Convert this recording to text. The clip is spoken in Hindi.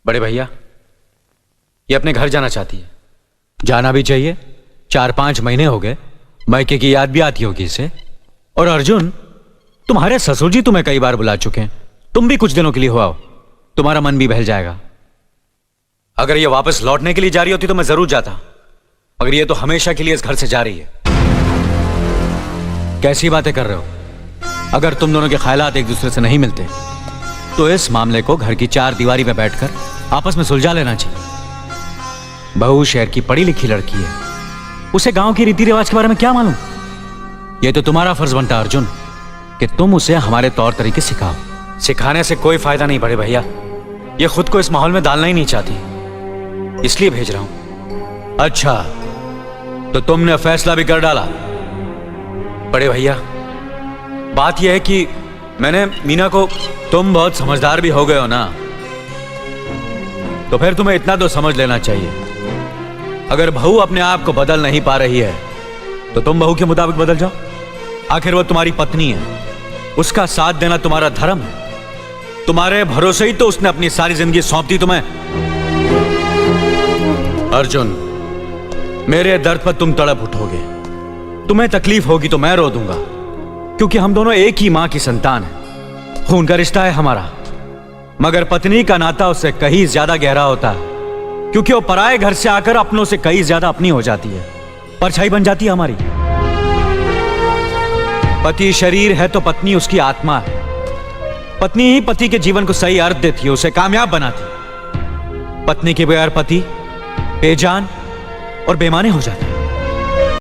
बड़े भैया, ये अपने घर जाना चाहती है। जाना भी चाहिए, 4-5 महीने हो गए, मायके की याद भी आती होगी इसे। और अर्जुन, तुम्हारे ससुर जी तुम्हें कई बार बुला चुके हैं, तुम भी कुछ दिनों के लिए हो आओ, तुम्हारा मन भी बहल जाएगा। अगर ये वापस लौटने के लिए जा रही होती तो मैं जरूर जाता, मगर ये तो हमेशा के लिए इस घर से जा रही है। कैसी बातें कर रहे हो? अगर तुम दोनों के ख्यालात एक दूसरे से नहीं मिलते तो इस मामले को घर की 4 दीवारी में बैठकर आपस में सुलझा लेना चाहिए। बहू शहर की पढ़ी लिखी लड़की है, उसे गांव की रीति रिवाज के बारे में क्या मालूम? यह तो तुम्हारा फर्ज बनता अर्जुन कि तुम उसे हमारे तौर तरीके सिखाओ। सिखाने से कोई फायदा नहीं बड़े भैया, ये खुद को इस माहौल में डालना ही नहीं चाहती, इसलिए भेज रहा हूं। अच्छा, तो तुमने फैसला भी कर डाला? बड़े भैया, बात यह है कि मैंने मीना को, तुम बहुत समझदार भी हो गए हो ना, तो फिर तुम्हें इतना तो समझ लेना चाहिए, अगर बहू अपने आप को बदल नहीं पा रही है तो तुम बहू के मुताबिक बदल जाओ। आखिर वो तुम्हारी पत्नी है, उसका साथ देना तुम्हारा धर्म है। तुम्हारे भरोसे ही तो उसने अपनी सारी जिंदगी सौंप दी तुम्हें। अर्जुन, मेरे दर्द पर तुम तड़प उठोगे, तुम्हें तकलीफ होगी तो मैं रो दूंगा, क्योंकि हम दोनों एक ही मां की संतान हैं, खून का रिश्ता है हमारा। मगर पत्नी का नाता उससे कहीं ज्यादा गहरा होता है, क्योंकि वो पराये घर से आकर अपनों से कहीं ज्यादा अपनी हो जाती है, परछाई बन जाती है हमारी। पति शरीर है तो पत्नी उसकी आत्मा है। पत्नी ही पति के जीवन को सही अर्थ देती है, उसे कामयाब बनाती है। पत्नी के बगैर पति बेजान और बेमाने हो जाते हैं।